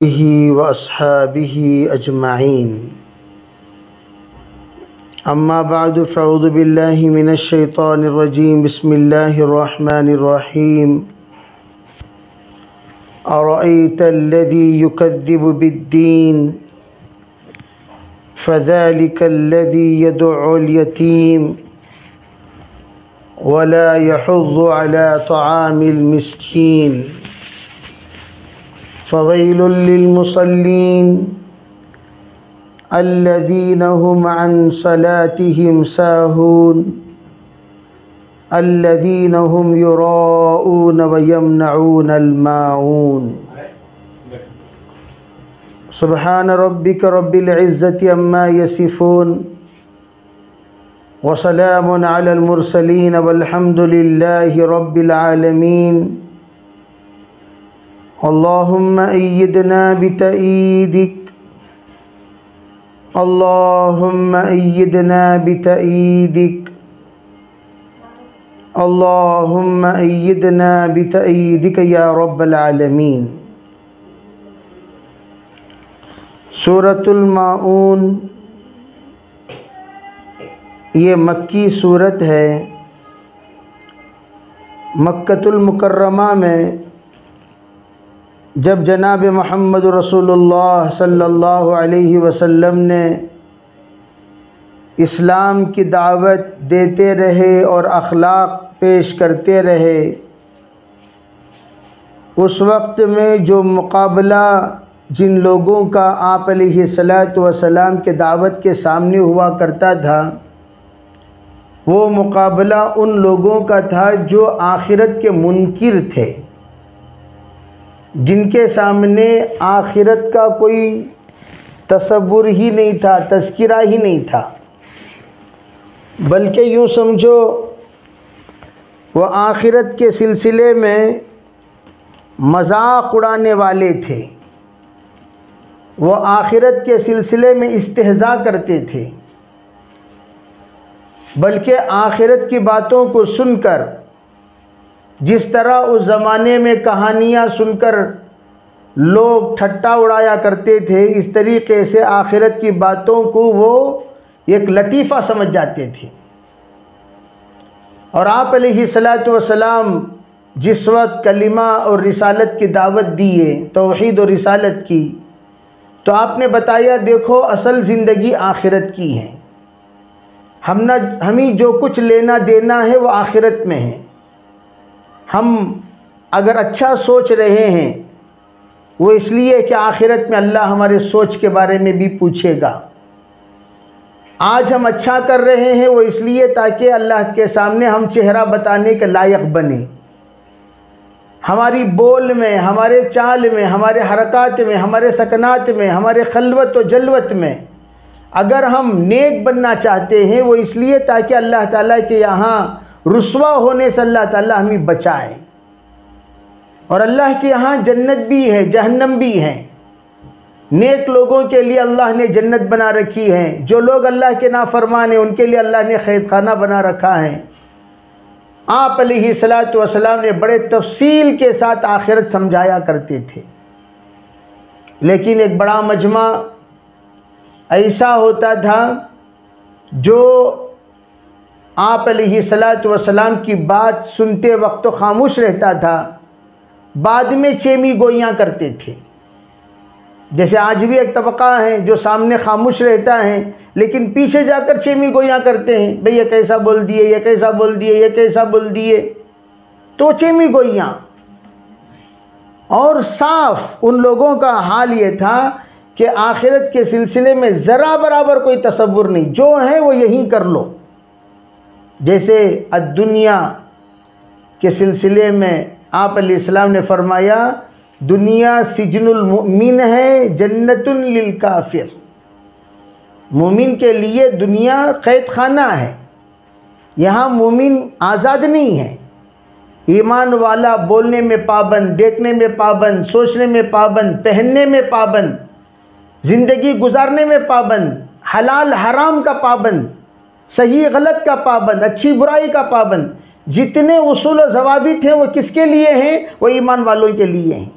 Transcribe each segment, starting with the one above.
व अस्हाबिही अजमाइन। अम्मा बअद फ़अऊज़ु बिल्लाहि मिनश शैतानिर रजीम। बिस्मिल्लाहिर रहमानिर रहीम। अरअयतल्लज़ी युकज़्ज़िबु बिद्दीन फ़ज़ालिकल्लज़ी यदउल यतीम वला यहुज़्ज़ु अला तआमिल मिस्कीन फ़वैलुल लिलमुसल्लीन अल्लज़ीना हुम अन सलातिहिम साहून अल्लज़ीना हुम युराऊन व यमनऊनल माऊन। सुब्हान रब्बिक रब्बिल इज़्ज़ति अम्मा यसिफून व सलामुन अलल मुरसलीन वल्हम्दुलिल्लाहि रब्बिल आलमीन। अल्लाहुम्मा अय्यिदना बितअयीदिक अल्लाहुम्मा अय्यिदना बितअयीदिक अल्लाहुम्मा अय्यिदना बितअयीदिक या रब्बल आलमीन। सूरतुल माऊन ये मक्की सूरत है। मक्कतुल मुकर्रमा में जब जनाब मोहम्मद रसूलुल्लाह सल्लल्लाहु अलैहि वसल्लम ने इस्लाम की दावत देते रहे और अखलाक पेश करते रहे, उस वक्त में जो मुकाबला जिन लोगों का आप अलैहिस्सलातु वस्सलाम के दावत के सामने हुआ करता था, वो मुकाबला उन लोगों का था जो आखिरत के मुनकिर थे, जिनके सामने आखिरत का कोई तसव्वुर ही नहीं था, तज़किरा ही नहीं था, बल्कि यूँ समझो वो आखिरत के सिलसिले में मजाक उड़ाने वाले थे। वो आखिरत के सिलसिले में इस्तेहज़ा करते थे, बल्कि आखिरत की बातों को सुनकर जिस तरह उस ज़माने में कहानियाँ सुनकर लोग ठट्टा उड़ाया करते थे, इस तरीक़े से आखिरत की बातों को वो एक लतीफ़ा समझ जाते थे। और आप अलैहिस्सलातु वस्सलाम जिस वक्त कलिमा और रिसालत की दावत दिए, तौहीद और रिसालत की, तो आपने बताया देखो असल ज़िंदगी आखिरत की है। हमें जो कुछ लेना देना है वो आखिरत में है। हम अगर अच्छा सोच रहे हैं वो इसलिए कि आखिरत में अल्लाह हमारे सोच के बारे में भी पूछेगा। आज हम अच्छा कर रहे हैं वो इसलिए ताकि अल्लाह के सामने हम चेहरा बताने के लायक बने। हमारी बोल में, हमारे चाल में, हमारे हरकत में, हमारे सकनात में, हमारे खलवत और जलवत में अगर हम नेक बनना चाहते हैं वो इसलिए ताकि अल्लाह ताला के यहाँ रुस्वा होने से अल्लाह ताला हमें बचाए। और अल्लाह के यहाँ जन्नत भी है, जहन्नम भी है। नेक लोगों के लिए अल्लाह ने जन्नत बना रखी है, जो लोग अल्लाह के नाफरमान हैं उनके लिए अल्लाह ने ख़ैरखाना बना रखा है। आप अलैहिस्सलातु वस्सलाम ने बड़े तफसील के साथ आखिरत समझाया करते थे। लेकिन एक बड़ा मजमा ऐसा होता था जो आप अलैहिस्सलातु वस्सलाम की बात सुनते वक्त तो खामोश रहता था, बाद में चेमी गोइयाँ करते थे। जैसे आज भी एक तबका है जो सामने खामोश रहता है लेकिन पीछे जाकर चेमी गोइयाँ करते हैं, भाई ये कैसा बोल दिए, ये कैसा बोल दिए, ये कैसा बोल दिए, तो चेमी गोइयाँ। और साफ उन लोगों का हाल ये था कि आखिरत के सिलसिले में ज़रा बराबर कोई तसव्वुर नहीं, जो है वो यहीं कर लो। जैसे दुनिया के सिलसिले में आप अलैहिस्सलाम ने फरमाया दुनिया सिजनुल मुमिन है जन्नतुन लिल काफिर। मुमिन के लिए दुनिया कैद खाना है, यहाँ मुमिन आज़ाद नहीं है। ईमान वाला बोलने में पाबंद, देखने में पाबंद, सोचने में पाबंद, पहनने में पाबंद, ज़िंदगी गुजारने में पाबंद, हलाल हराम का पाबंद, सही गलत का पाबंद, अच्छी बुराई का पाबंद। जितने उसूल ज़वाबित हैं वो किसके लिए हैं? वो ईमान वालों के लिए हैं।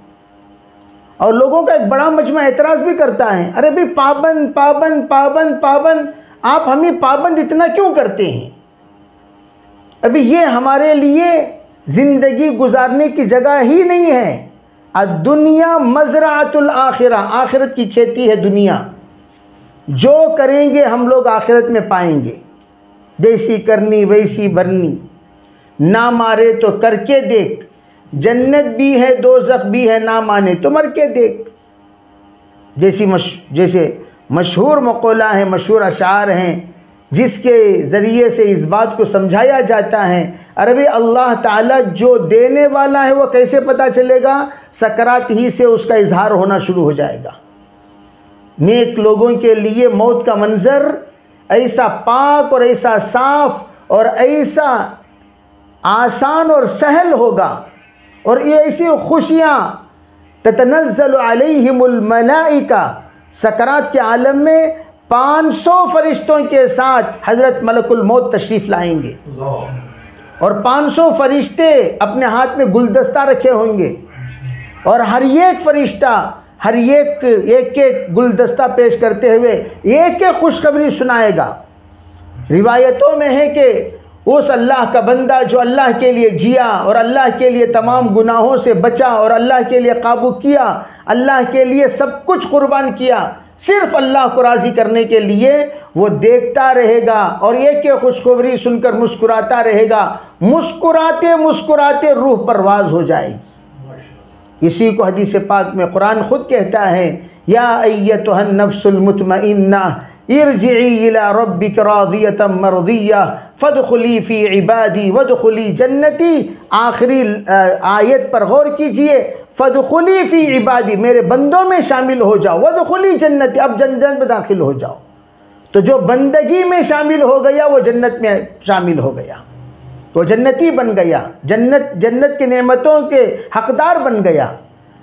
और लोगों का एक बड़ा मजमा एतराज़ भी करता है, अरे भाई पाबंद पाबंद पाबंद पाबंद, आप हमें पाबंद इतना क्यों करते हैं? अभी ये हमारे लिए ज़िंदगी गुजारने की जगह ही नहीं है। दुनिया मज़राअतुल आखिरा, आखिरत की खेती है दुनिया। जो करेंगे हम लोग आखिरत में पाएंगे, जैसी करनी वैसी भरनी, ना मारे तो करके देख, जन्नत भी है दोज़ख भी है, ना माने तो मर के देख। जैसे मशहूर मक़ौला है, मशहूर अशार हैं, जिसके ज़रिए से इस बात को समझाया जाता है, अरे भाई अल्लाह ताला जो देने वाला है वो कैसे पता चलेगा? सकरात ही से उसका इजहार होना शुरू हो जाएगा। नेक लोगों के लिए मौत का मंज़र ऐसा पाक और ऐसा साफ और ऐसा आसान और सहल होगा, और ये ऐसी खुशियाँ ततनज़्ज़लु अलैहिमुल मलाइका, सकरात के आलम में 500 फरिश्तों के साथ हज़रत मलकुल मौत तशरीफ़ लाएंगे, और 500 फरिश्ते अपने हाथ में गुलदस्ता रखे होंगे, और हर एक फरिश्ता हर एक गुलदस्ता पेश करते हुए एक खुशखबरी सुनाएगा। रिवायतों में है कि उस अल्लाह का बंदा जो अल्लाह के लिए जिया और अल्लाह के लिए तमाम गुनाहों से बचा और अल्लाह के लिए काबू किया, अल्लाह के लिए सब कुछ कुर्बान किया, सिर्फ अल्लाह को राज़ी करने के लिए, वो देखता रहेगा और एक खुशखबरी सुनकर मुस्कुराता रहेगा। मुस्कुराते मुस्कुराते रूह परवाज़ हो जाएगी। इसी को हदीस पाक में कुरान खुद कहता है, या अय्यतुहन नफ्सुल मुतमइन्ना इरजिई इला रब्बिक राज़ियतम मरज़िय्या फदखुली फ़ी इबादी वदखुली जन्नती। आखिरी आयत पर गौर कीजिए, फदखुली फ़ी इबादी, मेरे बंदों में शामिल हो जाओ, वदखुली जन्नती, अब जन्नत में दाखिल हो जाओ। तो जो बंदगी में शामिल हो गया वो जन्नत में शामिल हो गया, तो जन्नती बन गया, जन्नत की नेमतों के हकदार बन गया।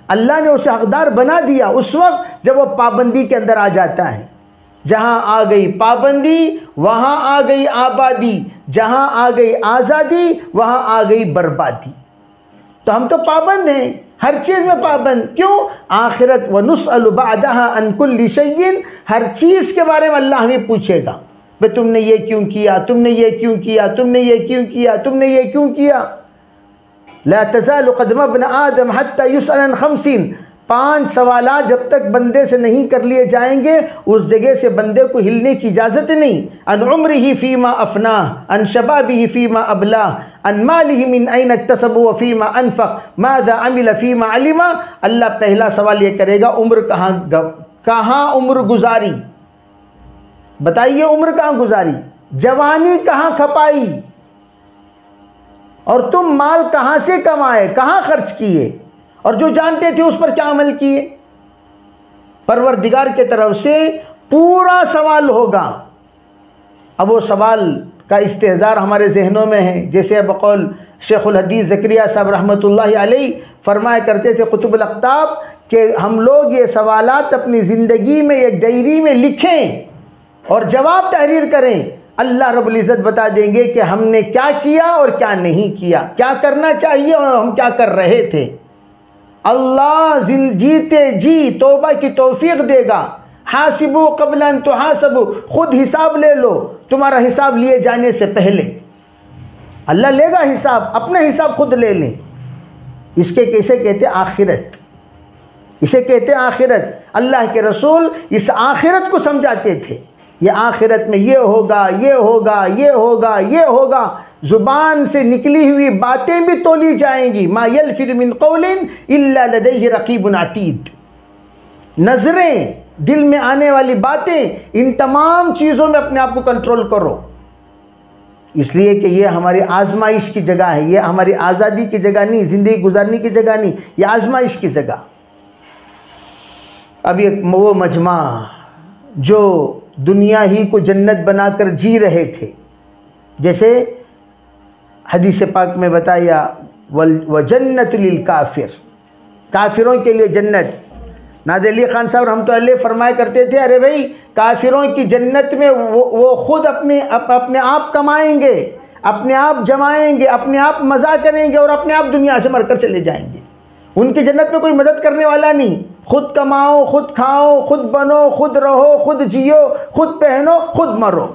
अल्लाह ने उसे हकदार बना दिया उस वक्त जब वो पाबंदी के अंदर आ जाता है। जहाँ आ गई पाबंदी वहाँ आ गई आबादी, जहाँ आ गई आज़ादी वहाँ आ गई बर्बादी। तो हम तो पाबंद हैं, हर चीज़ में पाबंद। क्यों? आखिरत व नुसअलु बअदहा अन कुल्लि शैइन, हर चीज़ के बारे में अल्लाह हमें पूछेगा, भाई तुमने ये क्यों किया, तुमने ये क्यों किया, तुमने ये क्यों किया, तुमने ये क्यों किया। ला तज़ालु क़दम इब्न आदम हत्ता युसअल अन 50, 5 सवालात जब तक बंदे से नहीं कर लिए जाएंगे उस जगह से बंदे को हिलने की इजाज़त नहीं। अन उम्रिही फ़ीमा अफ़ना, अन शबाबिही फ़ीमा अबला, अन मालिही मिन ऐन इक्तसब व फ़ीमा अनफ़क़, माज़ा अमिल फ़ीमा अलिमा। अल्लाह पहला सवाल ये करेगा, उम्र कहाँ उम्र गुजारी, बताइए उम्र कहाँ गुजारी, जवानी कहाँ खपाई, और तुम माल कहाँ से कमाए, कहाँ खर्च किए, और जो जानते थे उस पर क्या अमल किए। परवरदिगार के तरफ से पूरा सवाल होगा। अब वो सवाल का इस्तेज़ार हमारे जहनों में है, जैसे बक़ौल शेखुल हदीस ज़करिया साहब रहमतुल्लाहि अलैह फरमाया करते थे कुतुबुल अक़ताब कि हम लोग ये सवालात अपनी ज़िंदगी में एक डायरी में लिखें और जवाब तहरीर करें। अल्लाह रब्बुल इज़्ज़त बता देंगे कि हमने क्या किया और क्या नहीं किया, क्या करना चाहिए और हम क्या कर रहे थे। अल्लाह जीते जी तौबा की तौफीक देगा। हासिबु क़ब्ल अन तुहासबु, खुद हिसाब ले लो, तुम्हारा हिसाब लिए जाने से पहले अल्लाह लेगा हिसाब, अपना हिसाब खुद ले लें। इसके कैसे कहते आखिरत, इसे कहते आखिरत। अल्लाह के रसूल इस आखिरत को समझाते थे, ये आखिरत में ये होगा, ये होगा, ये होगा, ये होगा। ज़ुबान से निकली हुई बातें भी तोली जाएंगी। मा यल्फिज़ु मिन क़ौलिन इल्ला लदैहि रक़ीबुन अतीद। नज़रें, दिल में आने वाली बातें, इन तमाम चीज़ों में अपने आप को कंट्रोल करो, इसलिए कि ये हमारी आजमाइश की जगह है, ये हमारी आज़ादी की जगह नहीं, ज़िंदगी गुजारने की जगह नहीं, ये आजमाइश की जगह। अब ये वो मजमा जो दुनिया ही को जन्नत बनाकर जी रहे थे, जैसे हदीस पाक में बताया व जन्नतुल लिल काफिर, काफिरों के लिए जन्नत। नाज़िर अली ख़ान साहब रहमतुल्लाह फरमाया करते थे, अरे भाई काफिरों की जन्नत में वो खुद अपने आप कमाएंगे, अपने आप जमाएंगे, अपने आप मज़ा करेंगे और अपने आप दुनिया से मरकर चले जाएंगे। उनकी जन्नत में कोई मदद करने वाला नहीं, खुद कमाओ, खुद खाओ, खुद बनो, खुद रहो, खुद जियो, खुद पहनो, खुद मरो।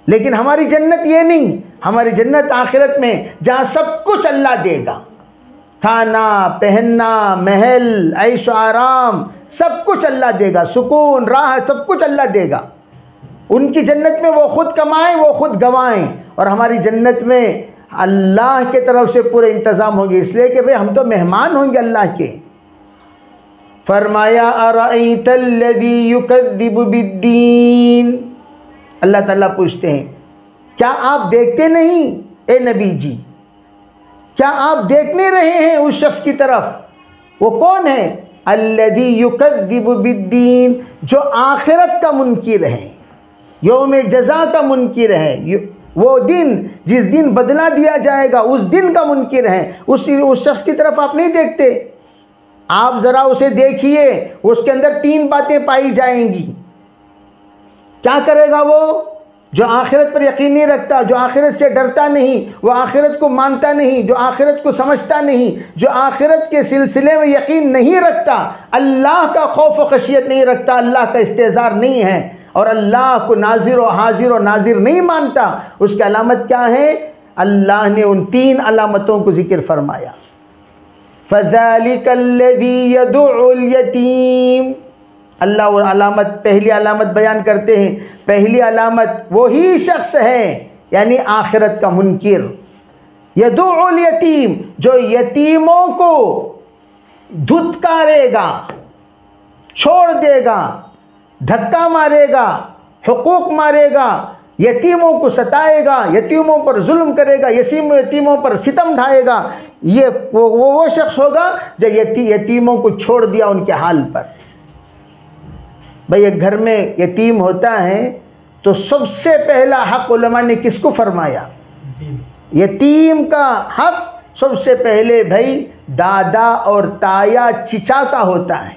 लेकिन हमारी जन्नत ये नहीं, हमारी जन्नत आखिरत में जहाँ सब कुछ अल्लाह देगा, खाना पहनना, महल, ऐश आराम, सब कुछ अल्लाह देगा, सुकून राहत सब कुछ अल्लाह देगा। उनकी जन्नत में वो खुद कमाएं, वो खुद गवाएं, और हमारी जन्नत में अल्लाह के तरफ से पूरे इंतज़ाम होंगे, इसलिए कि भाई हम तो मेहमान होंगे अल्लाह के। फरमाया अरअयतल्लज़ी युकज़्ज़िबु बिद्दीन, अल्लाह ताला पूछते हैं क्या आप देखते नहीं ए नबी जी, क्या आप देख नहीं रहे हैं उस शख्स की तरफ? वो कौन है? अल्लज़ी युकज़्ज़िबु बिद्दीन, जो आखिरत का मुनकिर है, यौम जज़ा का मुनकिर है, वो दिन जिस दिन बदला दिया जाएगा उस दिन का मुनकिर है। उस शख्स की तरफ आप नहीं देखते? आप ज़रा उसे देखिए, उसके अंदर 3 बातें पाई जाएंगी। क्या करेगा वो? जो आखिरत पर यकीन नहीं रखता, जो आखिरत से डरता नहीं, वो आखिरत को मानता नहीं, जो आखिरत को समझता नहीं, जो आखिरत के सिलसिले में यकीन नहीं रखता, अल्लाह का खौफ व खशियत नहीं रखता, अल्लाह का इस्तेज़ार नहीं है और अल्लाह को नाजिर व हाजिर व नाजिर नहीं मानता, उसकी अलामत क्या है? अल्लाह ने उन 3 अलामतों को जिक्र फरमाया। फ़ज़ालिकल्लज़ी यदुउल यतीम, अल्लाह वो अलामत, पहली अलामत बयान करते हैं। पहली अलामत वही शख्स है, यानी आखिरत का मुनकिर, यदुउल यतीम, जो यतीमों को धुतकारेगा, छोड़ देगा, धक्का मारेगा, हुकूक मारेगा, यतीमों को सताएगा, यतीमों पर जुल्म करेगा, यतीमों पर सितम ढाएगा, ये वो शख्स होगा जो यतीमों को छोड़ दिया उनके हाल पर। भाई एक घर में यतीम होता है तो सबसे पहला हक उलमा ने किसको फरमाया? यतीम का हक सबसे पहले भाई दादा और ताया चिचा का होता है,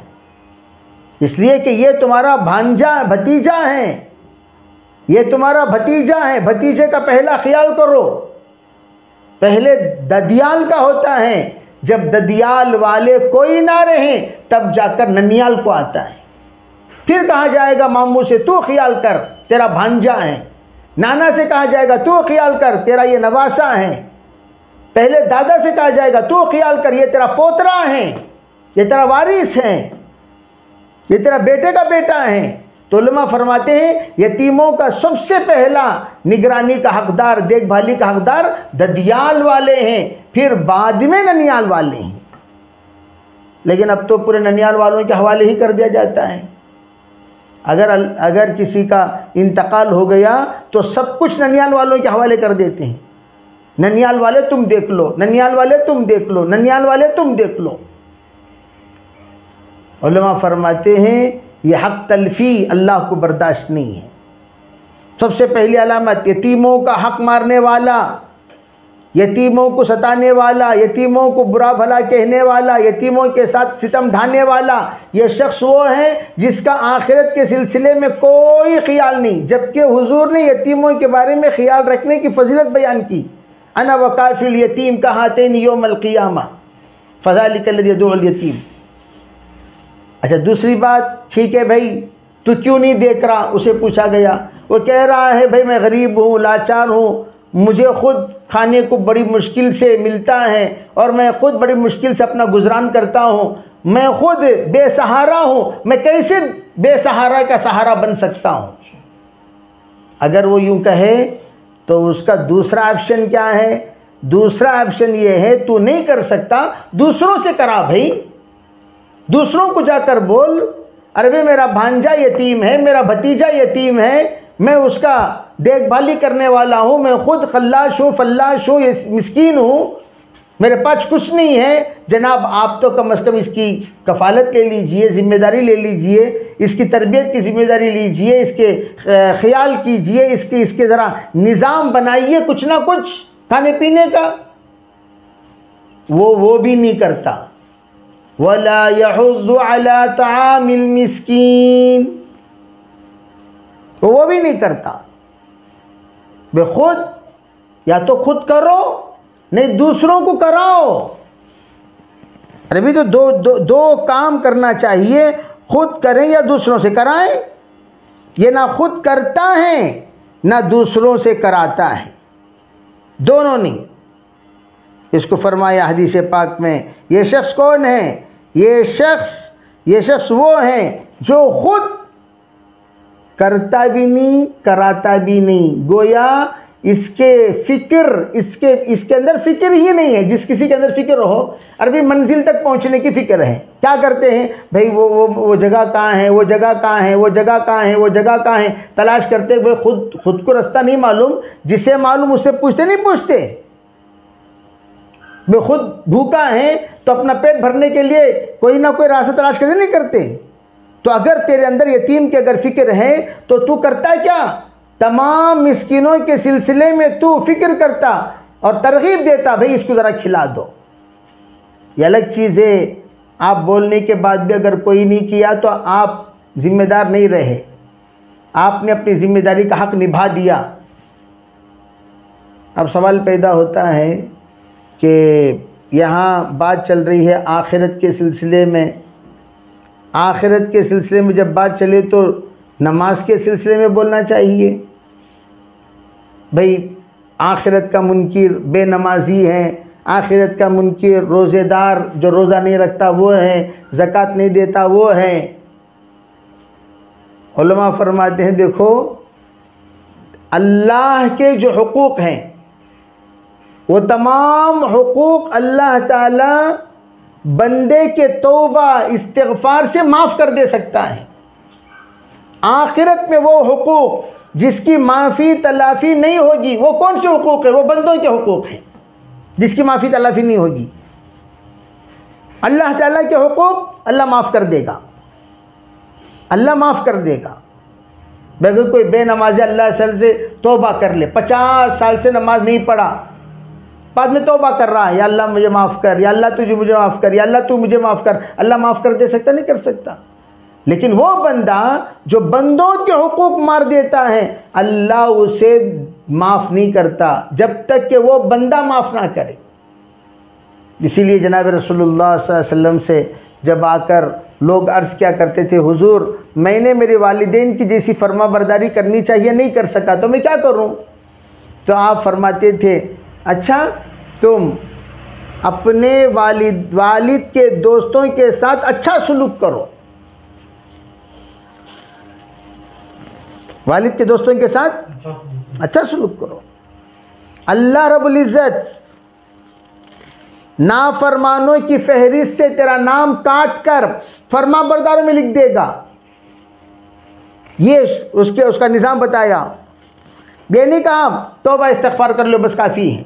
इसलिए कि ये तुम्हारा भांजा भतीजा है, ये तुम्हारा भतीजा है, भतीजे का पहला ख्याल करो। पहले ददियाल का होता है, जब ददियाल वाले कोई ना रहे तब जाकर ननियाल को आता है, फिर कहा जाएगा मामू से तू ख्याल कर, तेरा भांजा है, नाना से कहा जाएगा तू ख्याल कर, तेरा ये नवासा है, पहले दादा से कहा जाएगा तू ख्याल कर, ये तेरा पोतरा है, ये तेरा वारिस है, ये तेरा बेटे का बेटा है। तो उलमा फरमाते हैं यतीमों का सबसे पहला निगरानी का हकदार, देखभाली का हकदार ददियाल वाले हैं, फिर बाद में ननियाल वाले हैं। लेकिन अब तो पूरे ननियाल वालों के हवाले ही कर दिया जाता है। अगर किसी का इंतकाल हो गया तो सब कुछ ननियाल वालों के हवाले कर देते हैं, ननियाल वाले तुम देख लो, ननियाल वाले तुम देख लो, ननियाल वाले तुम देख लो। उलमा फरमाते हैं यह हक तलफी अल्लाह को बर्दाश्त नहीं है। सबसे पहली अलामत यतीमों का हक मारने वाला, यतीमों को सताने वाला, यतीमों को बुरा भला कहने वाला, यतीमों के साथ सितम ढाने वाला, यह शख्स वो है जिसका आखिरत के सिलसिले में कोई ख्याल नहीं, जबकि हुजूर ने यतीमों के बारे में ख्याल रखने की फजीलत बयान की। अना वकाफिल यतीम कहातेन यौमल क़ियामा फ़ज़ालिकल्लज़ी यदुउल यतीम। अच्छा दूसरी बात, ठीक है भाई तू क्यों नहीं देख रहा, उसे पूछा गया। वो कह रहा है भाई मैं गरीब हूँ, लाचार हूँ, मुझे खुद खाने को बड़ी मुश्किल से मिलता है और मैं खुद बड़ी मुश्किल से अपना गुजरान करता हूँ, मैं खुद बेसहारा हूँ, मैं कैसे बेसहारा का सहारा बन सकता हूँ। अगर वो यूँ कहे तो उसका दूसरा ऑप्शन क्या है? दूसरा ऑप्शन ये है तू नहीं कर सकता, दूसरों से करा भाई, दूसरों को जाकर बोल, अरे भाई मेरा भांजा यतीम है, मेरा भतीजा यतीम है, मैं उसका देखभाली करने वाला हूँ, मैं खुद खल्लाश हूँ, फल्लाश हूँ, मिस्कीन हूँ, मेरे पास कुछ नहीं है, जनाब आप तो कम से कम इसकी कफ़ालत ले लीजिए, ज़िम्मेदारी ले लीजिए, इसकी तरबियत की ज़िम्मेदारी लीजिए, इसके ख्याल कीजिए, इसके ज़रा निज़ाम बनाइए कुछ ना कुछ खाने पीने का। वो भी नहीं करता। वला यहुज़्ज़ु अला तामिल मिस्कीन, तो वो भी नहीं करता। वे खुद या तो खुद करो, नहीं दूसरों को कराओ। अरे भी तो दो काम करना चाहिए, खुद करें या दूसरों से कराएं। ये ना खुद करता है ना दूसरों से कराता है, दोनों नहीं। इसको फरमाया हदीस पाक में, ये शख्स कौन है? ये शख्स वो है जो खुद करता भी नहीं कराता भी नहीं, गोया इसके अंदर फिक्र ही नहीं है। जिस किसी के अंदर फिक्र हो, अरबी मंजिल तक पहुंचने की फिक्र है, क्या करते हैं भाई, वो जगह कहाँ है, वो जगह कहाँ है, वो जगह कहाँ है, वो जगह कहाँ है, तलाश करते हुए खुद को रास्ता नहीं मालूम, जिसे मालूम उससे पूछते नहीं पूछते। वे खुद भूखा है तो अपना पेट भरने के लिए कोई ना कोई रास्ता तलाश करते नहीं करते। तो अगर तेरे अंदर यतीम की अगर फिक्र है तो तू करता क्या? तमाम मिस्किनों के सिलसिले में तू फिक्र करता और तरगीब देता, भाई इसको ज़रा खिला दो। ये अलग चीज़ है, आप बोलने के बाद भी अगर कोई नहीं किया तो आप जिम्मेदार नहीं रहे, आपने अपनी जिम्मेदारी का हक निभा दिया। अब सवाल पैदा होता है कि यहाँ बात चल रही है आखिरत के सिलसिले में। आखिरत के सिलसिले में जब बात चले तो नमाज के सिलसिले में बोलना चाहिए। भाई आखिरत का मुनकिर बेनमाजी है, आखिरत का मुनकिर रोज़ेदार जो रोज़ा नहीं रखता वो है, ज़कात नहीं देता वो है। उलमा फरमाते हैं देखो, अल्लाह के जो हुकूक़ हैं वो तमाम हुकूक़ अल्लाह ताला बंदे के तौबा इस्तिग़फ़ार से माफ़ कर दे सकता है। आखिरत में वो हुकूक़ जिसकी माफ़ी तलाफ़ी नहीं होगी, वो कौन से हुकूक़ है? वो बंदों के हुकूक़ हैं जिसकी माफ़ी तलाफ़ी नहीं होगी। अल्लाह ताला के हुकूक़ अल्लाह माफ़ कर देगा, अल्लाह माफ़ कर देगा। बगैर कोई बेनमाज़ी अल्लाह से तौबा कर ले, 50 साल से नमाज नहीं पढ़ा, बाद में तौबा कर रहा है, या अल्लाह मुझे माफ़ कर, या अल्लाह तुझे मुझे माफ़ कर, या अल्लाह तू मुझे माफ़ कर, अल्लाह माफ़ कर दे सकता? नहीं कर सकता। लेकिन वो बंदा जो बंदों के हुकूक मार देता है, अल्लाह उसे माफ़ नहीं करता जब तक कि वो बंदा माफ़ ना करे। इसीलिए जनाब रसूलुल्लाह सल्लल्लाहु अलैहि वसल्लम से जब आकर लोग अर्ज़ क्या करते थे, हुजूर मैंने मेरे वालिदैन की जैसी फर्मा बरदारी करनी चाहिए, नहीं कर सका, तो मैं क्या करूं? तो आप फरमाते थे, अच्छा तुम अपने वालिद के दोस्तों के साथ अच्छा सलूक करो, वालिद के दोस्तों के साथ अच्छा सलूक करो। अल्लाह रब्बुल इज़्ज़त नाफरमानों की फहरिस्त से तेरा नाम काट कर फरमा बरदारों में लिख देगा। ये उसका निज़ाम बताया। ये नहीं कहा तौबा इस्तिग़फ़ार कर लो बस काफ़ी है।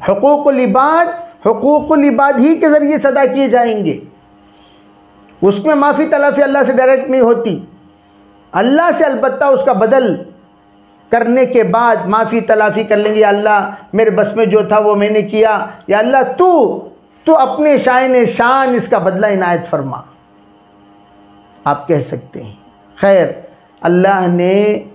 हुकूकुल इबाद ही के ज़रिए सदा किए जाएंगे, उसमें माफ़ी तलाफ़ी अल्लाह से डायरेक्ट नहीं होती। अल्लाह से अलबत्ता उसका बदल करने के बाद माफ़ी तलाफ़ी कर लेंगे। अल्लाह मेरे बस में जो था वो मैंने किया, या अल्लाह तू अपने शान शान इसका बदला इनायत फरमा, आप कह सकते हैं। खैर, अल्लाह ने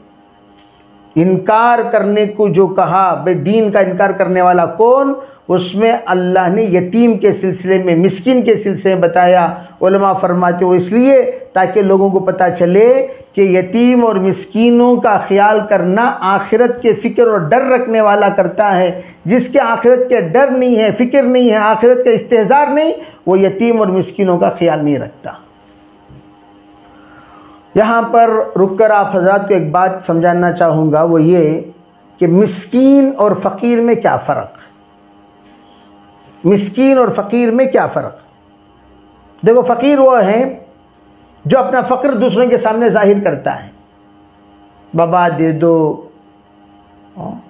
इनकार करने को जो कहा, भाई दीन का इनकार करने वाला कौन, उसमें अल्लाह ने यतीम के सिलसिले में, मिस्किन के सिलसिले में बताया। उलमा फरमाते हो इसलिए ताकि लोगों को पता चले कि यतीम और मिस्कीनों का ख्याल करना आखिरत के फ़िक्र और डर रखने वाला करता है। जिसके आखिरत के डर नहीं है, फ़िक्र नहीं है, आखिरत का इस्तेहज़ार नहीं, वो यतीम और मिस्कीनों का ख्याल नहीं रखता। यहाँ पर रुककर आप हज़रात को एक बात समझाना चाहूँगा, वो ये कि मिस्कीन और फ़कीर में क्या फ़र्क, मिस्कीन और फ़कीर में क्या फ़र्क। देखो, फ़कीर वो है जो अपना फ़क्र दूसरों के सामने ज़ाहिर करता है, बाबा दे दो,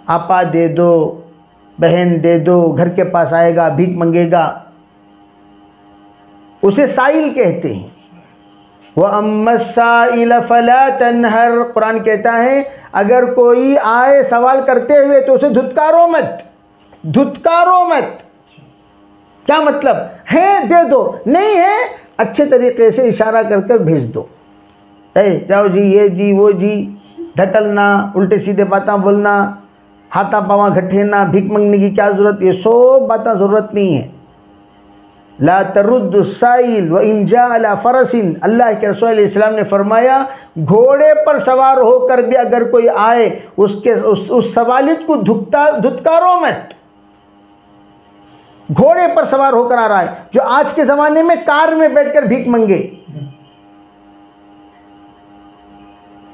आपा दे दो, बहन दे दो, घर के पास आएगा भीख मंगेगा, उसे साइल कहते हैं। वह अम्मस्साइल फला तनहर, कुरान कहता है अगर कोई आए सवाल करते हुए तो उसे धुतकारो मत, धुतकारो मत। क्या मतलब है? दे दो, नहीं है अच्छे तरीके से इशारा कर कर भेज दो। जाओ जी, ये जी, वो जी, ढकलना, उल्टे सीधे बातें बोलना, हाथा पावा घटेना, भीख मंगने की क्या ज़रूरत, ये सब बातें ज़रूरत नहीं है। ला तरुद्दुस्साइल व इन जा अला फरसिन, अल्लाह के रसूल अलैहि सलाम ने फरमाया घोड़े पर सवार होकर भी अगर कोई आए उसके उस सवालित को धुतकारो मत। घोड़े पर सवार होकर आ रहा है, जो आज के ज़माने में कार में बैठकर भीख मंगे,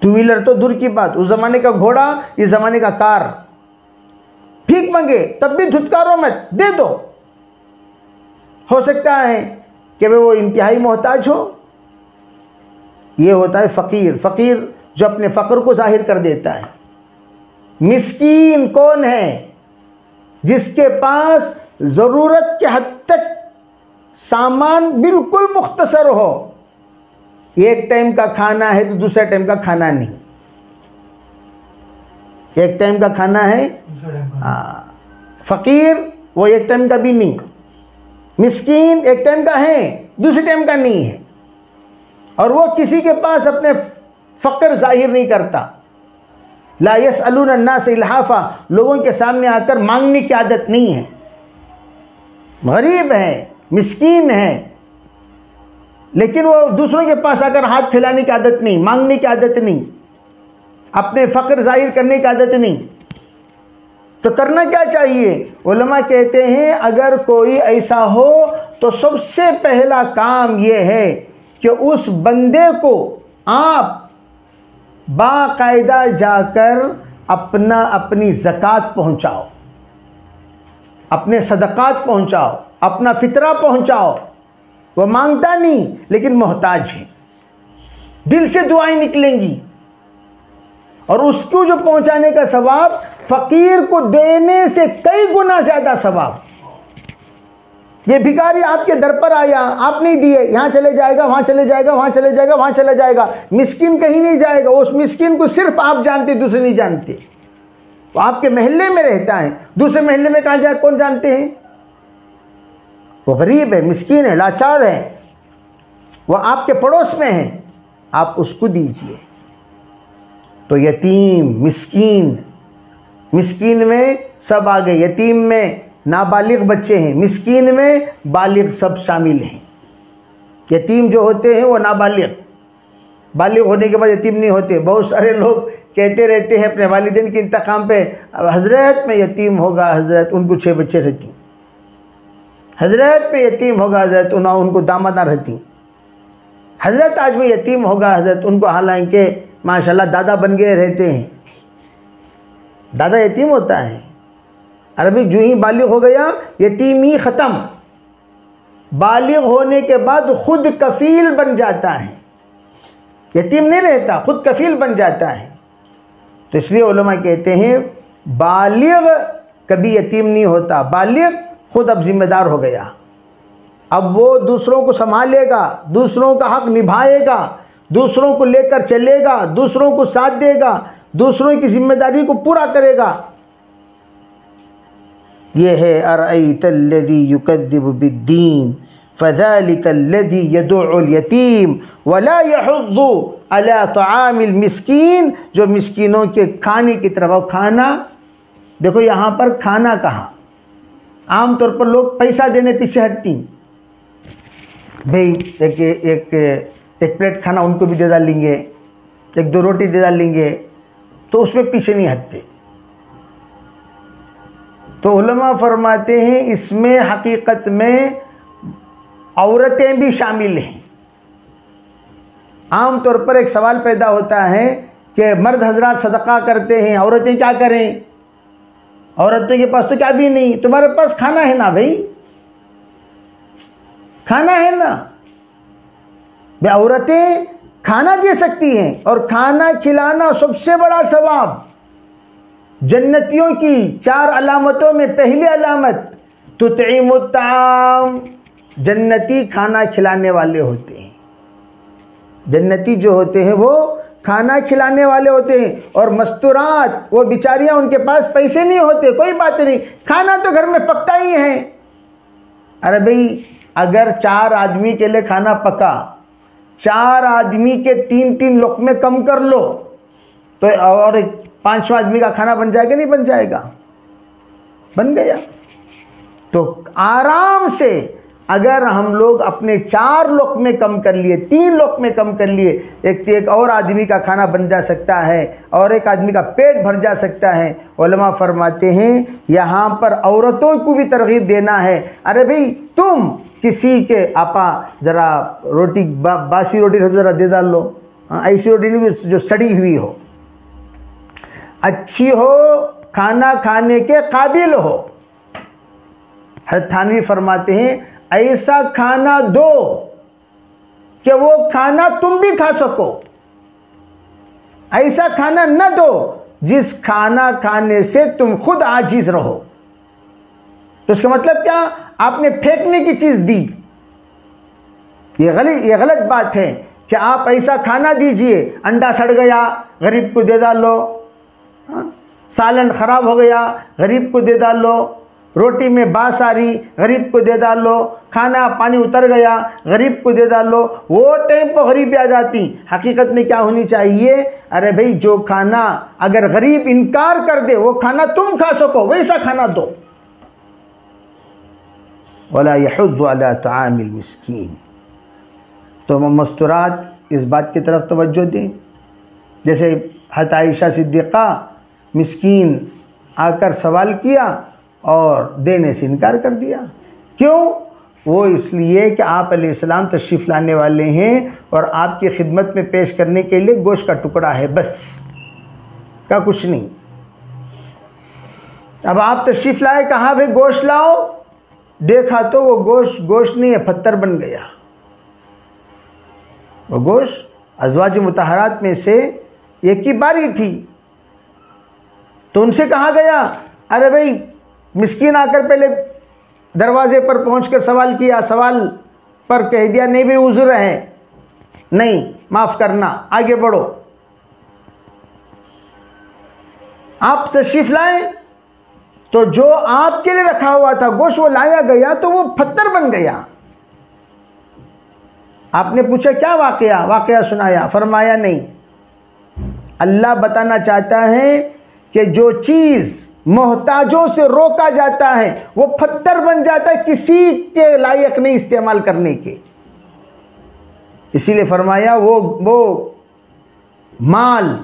टू व्हीलर तो दूर की बात, उस ज़माने का घोड़ा, इस ज़माने का कार, भीख मंगे तब भी धुतकारो मत, दे दो। हो सकता है कि वो इंतहाई मोहताज हो। ये होता है फ़कीर। फ़कीर जो अपने फ़क्र को जाहिर कर देता है। मिस्कीन कौन है? जिसके पास ज़रूरत के हद तक सामान बिल्कुल मुख्तसर हो, एक टाइम का खाना है तो दूसरे टाइम का खाना नहीं, एक टाइम का खाना है, फ़कीर वो एक टाइम का भी नहीं, मिस्कीन एक टाइम का है दूसरे टाइम का नहीं है, और वो किसी के पास अपने फ़क्र जाहिर नहीं करता। ला यसअलून अन्नास इल्हाफा, लोगों के सामने आकर मांगने की आदत नहीं है। गरीब है, मिस्कीन है, लेकिन वो दूसरों के पास आकर हाथ फैलाने की आदत नहीं, मांगने की आदत नहीं, अपने फ़क्र जाहिर करने की आदत नहीं। तो करना क्या चाहिए? उलमा कहते हैं अगर कोई ऐसा हो तो सबसे पहला काम यह है कि उस बंदे को आप बाकायदा जाकर अपनी ज़कात पहुंचाओ, अपने सदक़ात पहुंचाओ, अपना फितरा पहुंचाओ। वो मांगता नहीं लेकिन मोहताज है, दिल से दुआएं निकलेंगी, और उसको जो पहुंचाने का सवाब फ़कीर को देने से कई गुना ज़्यादा सवाब। ये भिखारी आपके दर पर आया, आप नहीं दिए, यहाँ चले जाएगा, वहाँ चले जाएगा, वहाँ चले जाएगा, वहाँ चला जाएगा, मिस्कीन कहीं नहीं जाएगा। उस मिस्कीन को सिर्फ आप जानते, दूसरे नहीं जानते। वो आपके महल्ले में रहता है, दूसरे महल्ले में कहाँ जाए कौन जानते हैं? वो गरीब है, मिस्कीन है, लाचार है, वो आपके पड़ोस में है, आप उसको दीजिए। तो यतीम, मिस्कीन, मिस्कीन में सब आ गए। यतीम में नाबालिग बच्चे हैं, मिस्कीन में बालिग सब शामिल हैं। यतीम जो होते हैं वो नाबालिग, बालिग होने के बाद यतीम नहीं होते। बहुत सारे लोग कहते रहते हैं अपने वालिदैन के इंतकाम पे, हजरत में यतीम होगा हजरत, उनको 6 बच्चे रहती, हजरत में यतीम होगा हजरत, उनको दामादा रहती, हजरत आज में यतीम होगा हजरत, उनको हालांकि माशाल्लाह दादा बन गए रहते हैं। दादा यतीम होता है, अरबी जो ही बालिग हो गया यतीम ही ख़त्म। बालिग होने के बाद खुद कफील बन जाता है, यतीम नहीं रहता, खुद कफील बन जाता है। तो इसलिए उलमा कहते हैं बालिग कभी यतीम नहीं होता, बालिग खुद अब जिम्मेदार हो गया, अब वो दूसरों को संभालेगा, दूसरों का हक निभाएगा, दूसरों को लेकर चलेगा, दूसरों को साथ देगा, दूसरों की जिम्मेदारी को पूरा करेगा। ये है अरअयतल्लज़ी युकज़्ज़िबु बिद्दीन फ़ज़ालिकल्लज़ी यदुउल यतीम वला यहुद्दु अला तआमिल मिस्कीन, जो मिस्कीनों के खाने की तरफ। खाना देखो यहाँ पर खाना कहा, आम तौर पर लोग पैसा देने पीछे हटती, भाई एक प्लेट खाना उनको भी दे डालेंगे, 1-2 रोटी दे डालेंगे, तो उसमें पीछे नहीं हटते। तो उलमा फरमाते हैं इसमें हकीकत में औरतें भी शामिल हैं। आम तौर पर एक सवाल पैदा होता है कि मर्द हजरात सदका करते हैं, औरतें क्या करें? औरतों के पास तो क्या भी नहीं, तुम्हारे पास खाना है ना भाई, खाना है ना। औरतें खाना दे सकती हैं, और खाना खिलाना सबसे बड़ा सवाब। जन्नतियों की 4 अलामतों में पहली अलामत तुतईमुत ताम, जन्नती खाना खिलाने वाले होते हैं। जन्नती जो होते हैं वो खाना खिलाने वाले होते हैं। और मस्तूरात, वो बेचारियां, उनके पास पैसे नहीं होते, कोई बात नहीं, खाना तो घर में पकता ही है। अरे भाई अगर 4 आदमी के लिए खाना पका, 4 आदमी के 3-3 लुक़मे कम कर लो तो और 5वां आदमी का खाना बन जाएगा, नहीं बन जाएगा? बन गया। तो आराम से अगर हम लोग अपने 4 लुक़मे कम कर लिए, 3 लुक़मे कम कर लिए, एक और आदमी का खाना बन जा सकता है और एक आदमी का पेट भर जा सकता है। उलमा फरमाते हैं यहाँ पर औरतों को भी तरगीब देना है। अरे भाई तुम किसी के आपा ज़रा रोटी बासी रोटी ज़रा दे डाल लो, ऐसी रोटी नहीं जो सड़ी हुई हो, अच्छी हो, खाना खाने के काबिल हो। हज़रत थानवी फरमाते हैं ऐसा खाना दो कि वो खाना तुम भी खा सको, ऐसा खाना न दो जिस खाना खाने से तुम खुद आजीज रहो। तो इसका मतलब क्या, आपने फेंकने की चीज दी। ये गलत बात है कि आप ऐसा खाना दीजिए, अंडा सड़ गया गरीब को दे डालो, सालन खराब हो गया गरीब को दे डालो, रोटी में बास आ रही गरीब को दे डालो, खाना पानी उतर गया गरीब को दे डालो। वो टाइम पर गरीबी आ जाती। हकीकत में क्या होनी चाहिए, अरे भाई जो खाना अगर गरीब इनकार कर दे वो खाना तुम खा सको वैसा खाना दो। वला यहुद्दु अला तआमिल मिस्कीन। तो मस्तूरात इस बात की तरफ तवज्जो दें। जैसे हज़रत आयशा सिद्दीक़ा मिस्कीन आकर सवाल किया और देने से इनकार कर दिया। क्यों? वो इसलिए कि आप अलैहिस्सलाम तशरीफ़ लाने वाले हैं और आपकी खिदमत में पेश करने के लिए गोश्त का टुकड़ा है, बस का कुछ नहीं। अब आप तशरीफ़ लाए, कहा भाई गोश्त लाओ, देखा तो वो गोश्त नहीं है, पत्थर बन गया। वो गोश्त अज़वाज मुतहरात में से एक की बारी थी। तो उनसे कहा गया, अरे भाई मिस्कीन आकर पहले दरवाजे पर पहुंचकर सवाल किया, सवाल पर कह दिया नहीं भाई उज़्र है, नहीं माफ़ करना, आगे बढ़ो। आप तशरीफ़ लाए तो जो आपके लिए रखा हुआ था गोश्त वो लाया गया तो वो पत्थर बन गया। आपने पूछा क्या वाक़या सुनाया, फरमाया नहीं। अल्लाह बताना चाहता है कि जो चीज़ मोहताजों से रोका जाता है वो पत्थर बन जाता है, किसी के लायक नहीं इस्तेमाल करने के। इसीलिए फरमाया वो माल,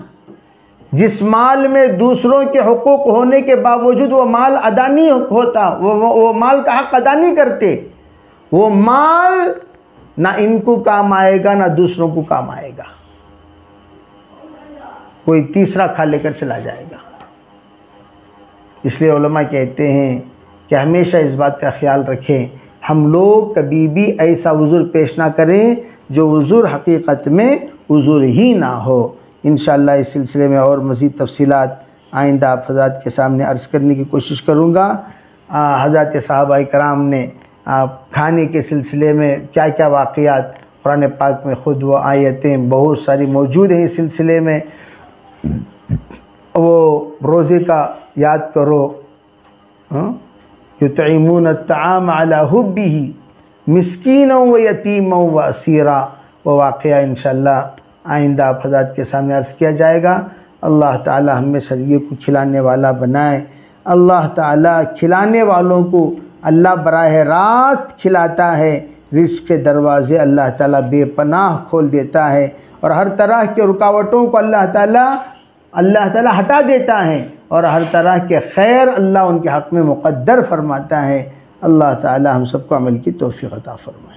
जिस माल में दूसरों के हुकूक होने के बावजूद वो माल अदा नहीं होता, वो माल का हक अदा नहीं करते, वो माल ना इनको काम आएगा ना दूसरों को काम आएगा, कोई तीसरा खा लेकर चला जाएगा। इसलिए उलमा कहते हैं कि हमेशा इस बात का ख्याल रखें, हम लोग कभी भी ऐसा उज़्र पेश ना करें जो उज़्र हकीकत में उज़्र ही ना हो। इंशाअल्लाह इस सिलसिले में और मज़ीद तफसीलात आइंदा आप हज़रात के सामने अर्ज़ करने की कोशिश करूँगा। हज़रात सहाबाए कराम ने खाने के सिलसिले में क्या क्या वाक़यात, कुरान पाक में ख़ुद वो आयतें बहुत सारी मौजूद हैं इस सिलसिले में। वो रोज़े का याद करो, युतईमून अत्ताआम अला हुब्बिही मिस्कीनों व यतीमों व असीरा, वो वाक़या इंशाअल्लाह आइंदा आप हज़रात के सामने अर्ज़ किया जाएगा। अल्लाह ताला हमें शरीय को खिलाने वाला बनाए। अल्लाह ताला खिलाने वालों को अल्लाह बराह रास्त खिलाता है, रिज़्क़ के दरवाज़े अल्लाह ताला बेपनाह खोल देता है और हर तरह के रुकावटों को अल्लाह ताला हटा देता है और हर तरह के खैर अल्लाह उनके हक़ में मुक़द्दर फरमाता है। अल्लाह ताला हम सबको अमल की तौफ़ीक़ अता फरमाए।